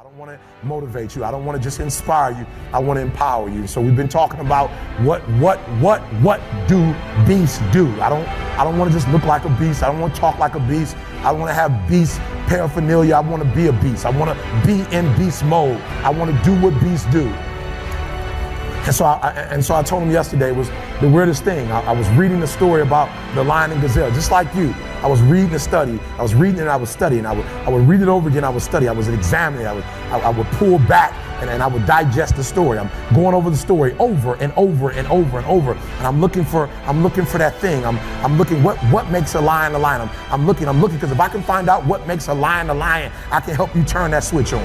don't want to motivate you. I don't want to just inspire you. I want to empower you. So we've been talking about what do beasts do? I don't want to just look like a beast. I don't want to talk like a beast. I want to have beast paraphernalia. I want to be a beast. I want to be in beast mode. I want to do what beasts do. And so I told him yesterday, it was the weirdest thing. I was reading a story about the lion and gazelle, just like you. I was reading a study. I was reading and I was studying. I would read it over again. I would study. I was examining. I would pull back and I would digest the story. I'm going over the story over and over and over and over. And I'm looking for that thing. I'm looking what makes a lion a lion. I'm looking because if I can find out what makes a lion, I can help you turn that switch on.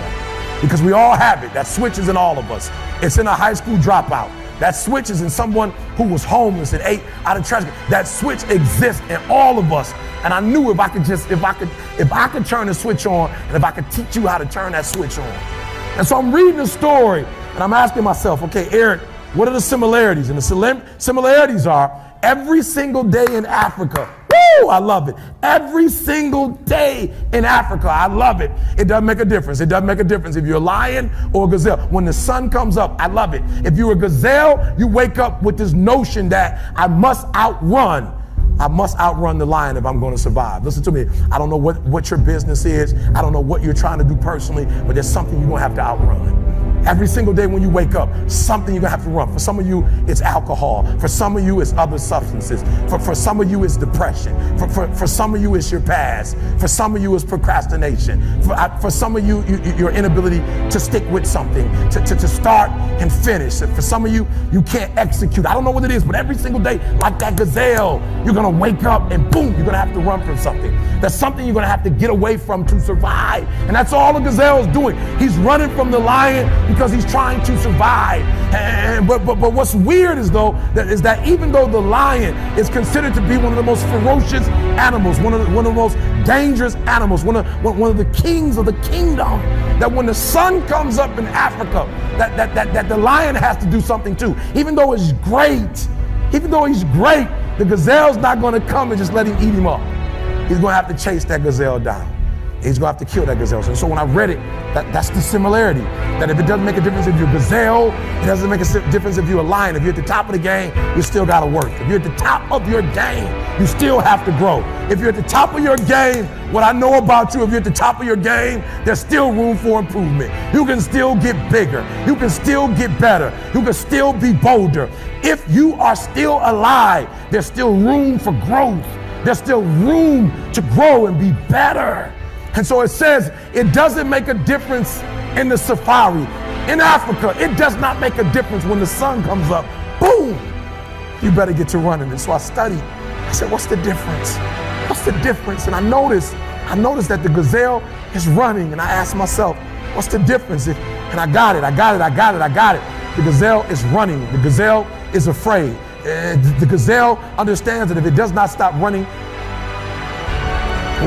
Because we all have it. That switch is in all of us. It's in a high school dropout. That switch is in someone who was homeless and ate out of trash. That switch exists in all of us. And I knew if I could turn the switch on, and if I could teach you how to turn that switch on. And so I'm reading the story and I'm asking myself, okay, Eric, what are the similarities? And the similarities are every single day in Africa. Woo, I love it. Every single day in Africa, I love it. It doesn't make a difference. It doesn't make a difference if you're a lion or a gazelle. When the sun comes up, I love it. If you're a gazelle, you wake up with this notion that I must outrun the lion if I'm going to survive. Listen to me. I don't know what your business is. I don't know what you're trying to do personally, but there's something you're going to have to outrun. Every single day when you wake up, something you're gonna have to run. For some of you, it's alcohol. For some of you, it's other substances. For some of you, it's depression. For some of you, it's your past. For some of you, it's procrastination. For some of you, your inability to stick with something, to start and finish. For some of you, you can't execute. I don't know what it is, but every single day, like that gazelle, you're gonna wake up and boom, you're gonna have to run from something. That's something you're gonna have to get away from to survive. And that's all the gazelle is doing. He's running from the lion because he's trying to survive. But what's weird is that even though the lion is considered to be one of the most ferocious animals, one of the most dangerous animals, one of the kings of the kingdom, that when the sun comes up in Africa, that the lion has to do something too. Even though he's great, the gazelle's not going to come and just let him eat him up. He's going to have to chase that gazelle down. He's going to have to kill that gazelle. So when I read it, that's the similarity. That if it doesn't make a difference if you're a gazelle, it doesn't make a difference if you're a lion. If you're at the top of the game, you still got to work. If you're at the top of your game, you still have to grow. If you're at the top of your game, what I know about you, if you're at the top of your game, there's still room for improvement. You can still get bigger. You can still get better. You can still be bolder. If you are still alive, there's still room for growth. There's still room to grow and be better. And so it says it doesn't make a difference in the safari. In Africa, it does not make a difference when the sun comes up. Boom! You better get to running. And so I studied. I said, what's the difference? What's the difference? And I noticed that the gazelle is running. And I asked myself, what's the difference? And I got it. The gazelle is running. The gazelle is afraid. The gazelle understands that if it does not stop running,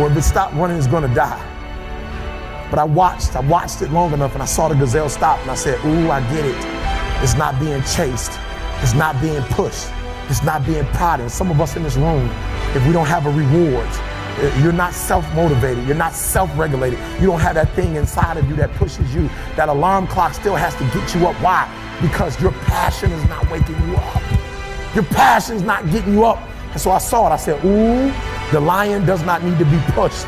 or if it stopped running, it's going to die. But I watched it long enough and I saw the gazelle stop and I said, ooh, I get it. It's not being chased. It's not being pushed. It's not being prodded. Some of us in this room, if we don't have a reward, you're not self-motivated. You're not self-regulated. You don't have that thing inside of you that pushes you. That alarm clock still has to get you up. Why? Because your passion is not waking you up. Your passion is not getting you up. And so I saw it. I said, ooh, the lion does not need to be pushed.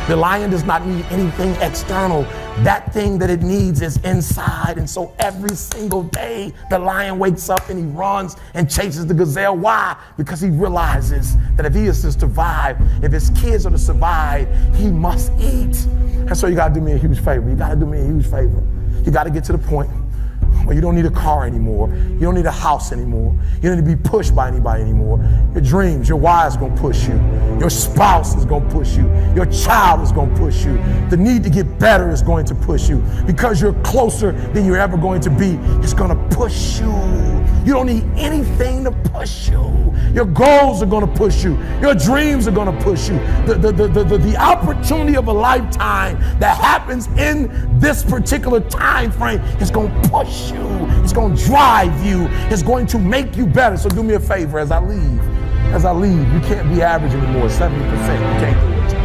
The lion does not need anything external. That thing that it needs is inside. And so every single day, the lion wakes up and he runs and chases the gazelle. Why? Because he realizes that if he is to survive, if his kids are to survive, he must eat. And so you got to do me a huge favor. You got to do me a huge favor. You got to get to the point where you don't need a car anymore. You don't need a house anymore. You don't need to be pushed by anybody anymore. Your dreams, your wife is going to push you. Your spouse is going to push you. Your child is going to push you. The need to get better is going to push you. Because you're closer than you're ever going to be, it's going to push you. You don't need anything to push you. Your goals are going to push you. Your dreams are going to push you. The opportunity of a lifetime that happens in this particular time frame is going to push you. It's going to drive you. It's going to make you better. So do me a favor as I leave. You can't be average anymore, 70%. You can't do it.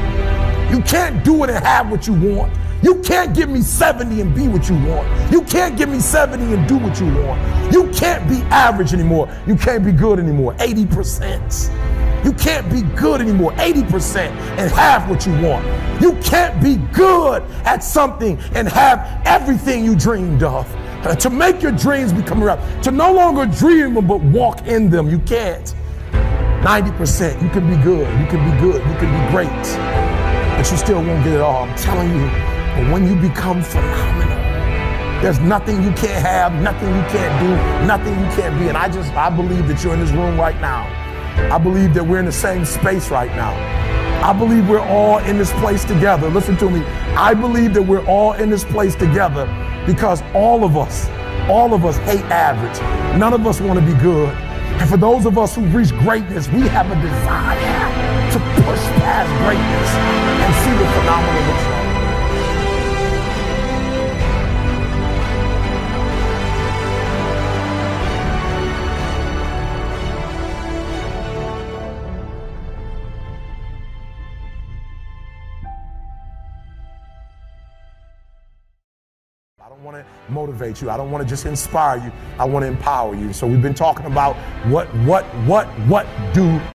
You can't do it and have what you want. You can't give me 70 and be what you want. You can't give me 70 and do what you want. You can't be average anymore. You can't be good anymore. 80%. You can't be good anymore. 80% and have what you want. You can't be good at something and have everything you dreamed of. To make your dreams become reality. To no longer dream them but walk in them. You can't. 90%. You can be good. You can be good. You can be great. But you still won't get it all. I'm telling you. But when you become phenomenal, there's nothing you can't have, nothing you can't do, nothing you can't be. And I believe that you're in this room right now. I believe that we're in the same space right now. I believe we're all in this place together. Listen to me. I believe that we're all in this place together because all of us hate average. None of us want to be good. And for those of us who've reached greatness, we have a desire to push past greatness and see what phenomenal looks like. I don't want to motivate you. I don't want to just inspire you. I want to empower you. So we've been talking about what do